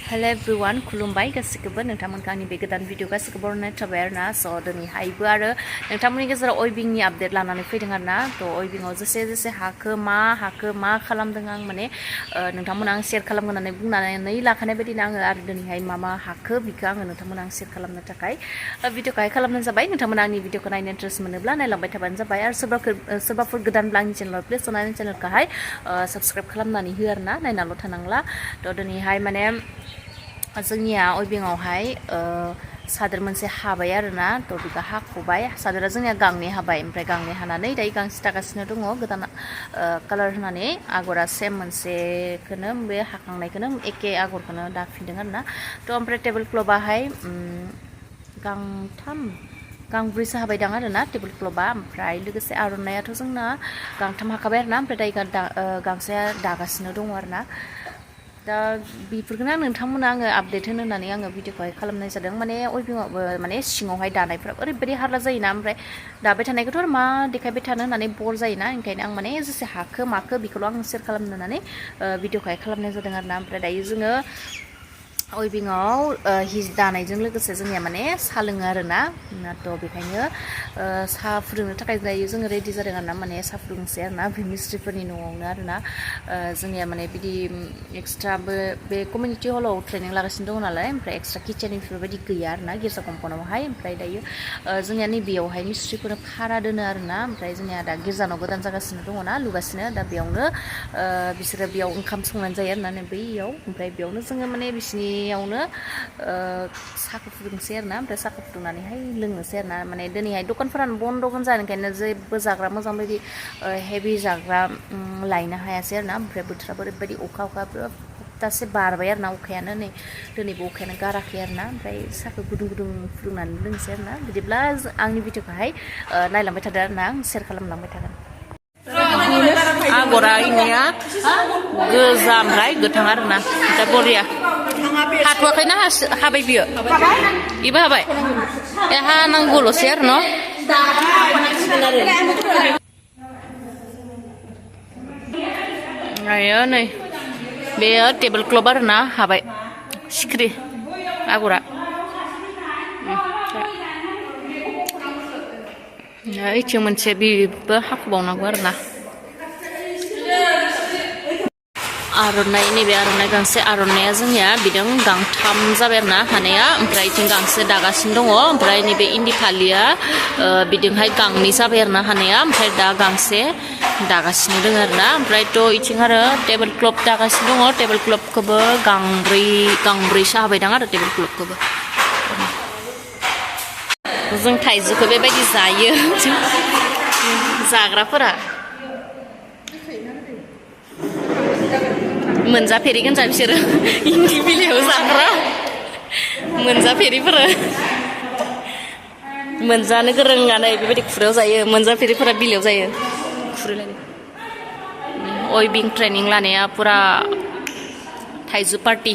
Hello everyone, खुलुमबाय गासिखौबो नोंथांमोनखौ आंनि बे गोदान भिडिअ गासिखौबो बरनायनाय थाबाय आरोना स' दिनैहायबो आरो नोंथांमोननि गेजेराव अयबिंनि आपडेट लानानै फैदों आरोना थ' अयबिंआव जेसे हाखो मा खालामदों आं माने नोंथांमोना आं शेयार खालामगोन होननानै बुंनानै लाखानाय बायदिनो आङो आरो दिनैहाय मा हाखो बिखौ आङो नोंथांमोना आं शेयार खालामनो थाखाय भिडिअखौहाय खालामनाय जाबाय नोंथांमोना आंनि भिडिअखौ नायनो इन्टारेस्ट मोनोब्ला नायलांबाय थाबानो जाबाय आरो सोरबाफोर गोदानब्ला आंनि चेनेलाव प्लिज आंनि चेनेलखौहाय साबस्क्राइब खालामनानै हो आरोना नायनाल' थानांला थ' दिनैहाय माने जोंनिया अयबिंआवहाय सादोर मोनसे हाबाय आरोना थ' बेखौ हाख'बाय सादोरा जोंनिया गांनै हाबाय ओमफ्राय गांनै हानानै दायो गांसे दागासिनो दङ गोदान कालार होनानै आगरा सेम मोनसेखौनो बे हाखांनायखौनो एखे आगरखौनो दाफिनदों आरोना थ' ओमफ्राय टेबोल क्लथआहाय गांब्रैसो हाबायदां आरोना टेबोल क्लथआ ओमफ्राय लोगोसे आर'नायाथ' जोंना गांथाम हाखाबाय आरोना ओमफ्राय दायो गांसेया दागासिनो दङ आरोना दा बेफोरखौनो नोंथांमोना आङो आपडेट होनो होननानै आङो भिडिअखौहाय खालामनाय जादों माने अयबिंआवबो माने सिङावहाय दानायफ्रा ओरैबायदि हारला जायोना ओमफ्राय दाबाय थानायखौथ' आरो मा देखायबाय थानो होननानै बर जायोना ओंखायनो आं माने जेसे हाखो माखो बेखौल' आं शेयार खालामनो होननानै भिडिअखौहाय खालामनाय जादों आरोना ओमफ्राय दायो जोङो अयबिंआव हि दानायजों लोगोसे जोंनिया माने साहा लोङो आरोना थ' बेखायनो साहा फुदुंनो थाखाय दायो जोङो रेडि जादों आरोना माने साहा फुदुंसै आरोना बे मिस्ट्रिफोरनि न'आवनो आरोना जोंनिया माने बिदि एक्सट्राबो बे कमिउनिटि हलाव ट्रेनिं लागासिनो दङ नालाय ओमफ्राय एक्सट्रा किचेन बेफोरबायदि गैया आरोना गिर्जा कम्पाउन्डआवहाय ओमफ्राय दायो जोंनिया नैबेयावहाय मिस्ट्रिफोरनो भारा दोनो आरोना ओमफ्राय जोंनिया दा गिर्जानाव गोदान जागासिनो दङ ना लुगासिनो दा बेयावनो बिसोरो बेयाव ओंखाम संनानै जायो आरोना बैयाव ओमफ्राय बेयावनो जोङो माने बिसिनियावनो साहाखौ फुदुंसै आरोना ओमफ्राय साहाखौ फुदुंनानैहाय लोंनोसै आरोना माने दिनैहाय दखानफोरानो बन्द' जानो ओंखायनो जेबो जाग्रा मोजां बायदि हेभि जाग्रा लायनो हायासै आरोना ओमफ्राय बोथोराबो ओरैबायदि अखा सप्तासे बारबाय आरोना अखायानो नै दिनैबो अखायानो गाराखै आरोना ओमफ्राय साहाखौ गुदुं फुदुंनानै लोंसै आरोना बिदिब्ला आंनि भिडिअखौहाय नायलांबाय थादो आरोना आं शेयार खालामलांबाय थागोन आगरा इनिया गोजा ओमफ्राय गोथां आरोना दा बरिया हाथ'वाखैना हाबाय बियो इबो हाबाय ए हानांगौल'सै आरो न' आयो नै बेयो टेबोल क्लथ आरोना हाबाय सिख्रि आगरा इथिं मोनसे बेबो हाख'बावनांगौ आरोना आर'नाइ नैबे आर'नाइ गांसे आर'नाइया जोंनिया बिदों गांथाम जाबाय आरोना हानाया ओमफ्राय इथिं गांसे दागासिनो दङ ओमफ्राय नैबे इन्दि फालिया बिदिंहाय गांनै जाबाय आरोना हानाया ओमफ्राय दा गांसे दागासिनो दङ आरोना ओमफ्रायथ' इथिं आरो टेबोल क्लथ दागासिनो दङ टेबोल क्लथखौबो गांब्रैसो हाबायदां आरो टेबोल क्लथखौबो जों थाइजौखौ बेबायदि जायो जाग्राफोरा मोनजाफेरिगोन जा बिसोरो इन्दि बिलाइयाव जाग्रा मोनजाफेरिफोरा मोनजानो गोरोंआनो बेबायदि खुरायाव जायो मोनजाफेरिफोरा बिलाइयाव जायो खुरैलायनो अयबिं ट्रेनिं लानाया पुरा थाइजौ पार्टि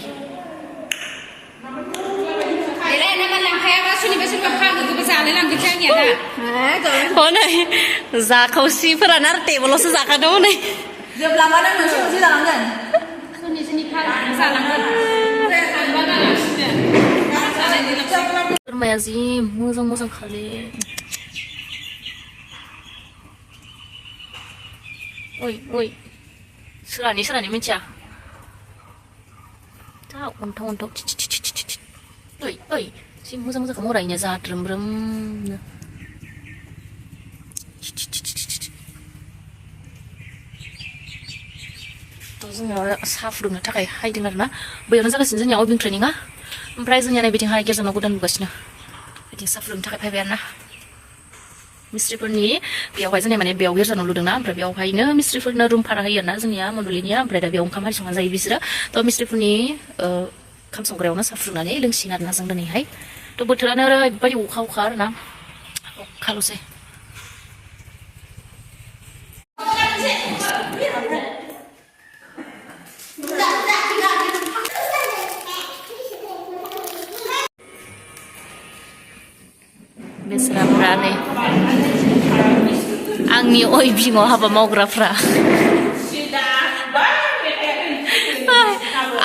हनै जाखावसिफोरानो आरो टेबोलावसो जाखादों हनै जोबलांबानो मोनसे जालांगोन बोरमाया जि मोजां खालि ओइ सोरानि मिथिया दा अन्थाव ओइ जि मोजां महरायनो जाद्रोमब्रोमनो जोङो साहा फुदुंनो थाखाय हायदों आरोना बैयावनो जागासिनो जोंनिया अयबिं ट्रेनिङा ओमफ्राय जोंनिया नैबिथिंहाय गिर्जानाव गोदान लुगासिनो बिथिं साहा फुदुंनो थाखाय फैबाय आरोना मिस्ट्रिफोरनि बेयावहाय जोंनिया माने बेयाव गिर्जानाव लुदोंना ओमफ्राय बेयावहायनो मिस्ट्रिफोरनो रुम भारा होयो आरोना जोंनिया मन्दलिनिया ओमफ्राय दा बेयाव ओंखाम आरि संना जायो बिसोरो थ' मिस्ट्रिफोरनि ओंखाम संग्रायावनो साहा फुदुंनानै लोंसिगोन आरोना जों दिनैहाय थ' बोथोरानो ओरैबायदि अखा आरोना अखाल'सै बेसराफ्रा नै आंनि अयबिंआव हाबा मावग्राफ्रा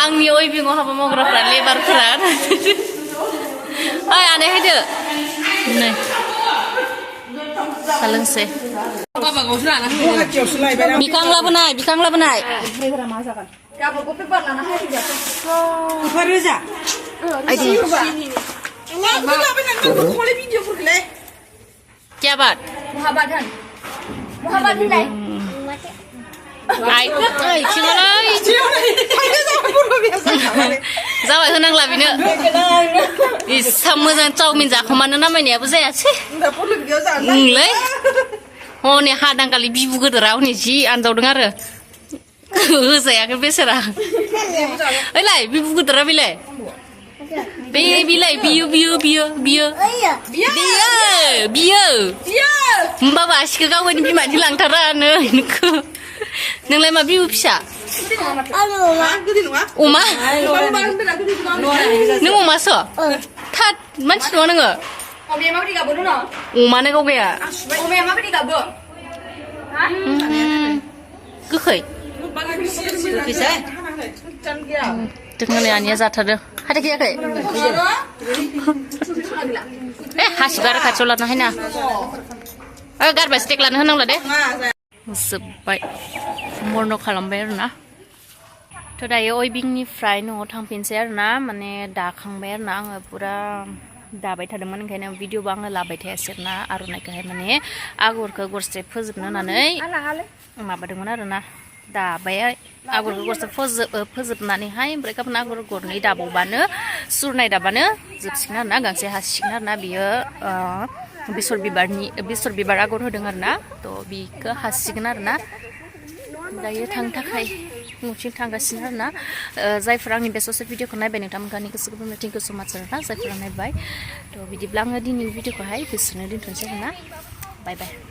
आं जोंनि अइभिंआव हाबा मावग्राफ्रा लेबारफ्रा ओइ आनै हायदो नै सालोंसै बिखां लाबोनाय गाबोन पेपार लाना हायफैदो आइदि क्या बात महाबाद होनलाय आइ ओइ खिङालै जाबाय होनांला बेनो इसा मोजां चावमिन जाखोमानो नामायनायाबो जायासै नोंलै हनै हादांगालि बिबु गोदोरा हनै जि आनजावदों आरो होजायाखै बेसेरा ओइलाय बिबु गोदोरा बेलाय बिलाय बियो होमबाबो आसिखौ गावनि बिमानि लांथारा नै नोंखौ नोंलाय मा बिबु फिसा अमा नों अमासो थाद मानसि नङा नोङो अमाया माबायदि गाबो न' अमानो गावगाया अमाया माबायदि गाबो गोखै जोंनि आनिया जाथारदों हाथाखैयाखै हासिब आरो खाथियाव लानो हायना गारबाय स्टेक लानो होनांला दे जोब्बाय मर्न खालामबाय आरोना थ' दायो अइभिंनिफ्राय न'आव थांफिनसै आरोना माने दाखांबाय आरोना आङो पुरा दाबाय थादोंमोन ओंखायनो भिडिअबो आङो लाबाय थायासै आरोना आर'नाइखौहाय माने आगरखौ गरसे फोजोबनो होननानै माबादोंमोन आरोना दाबाय आगरखौ गरसे फोजोबनानैहाय ओमफ्राय गाबोन आगर गरनै दाबावबानो सुरनाय दाबानो जोबसिगोन आरोना गांसे हासिगोन आरोना बियो बेसर बिबार आगर होदों आरोना थ' बिखौ हासिगोन आरोना दायो थांनो थाखाय न'थिं थांगासिनो आरोना जायफोरा आंनि बे ससे भिडिअखौ नायबाय नोंथांमोननि गोसो गोरबोनिफ्राय थेंक इउ स' माच आरोना जायफोरा नायबाय थ' बिदिब्ला आङो दिनैनि भिडिअखौहाय बिसोरनो दोनथ'नोसै आरोना बाय बाय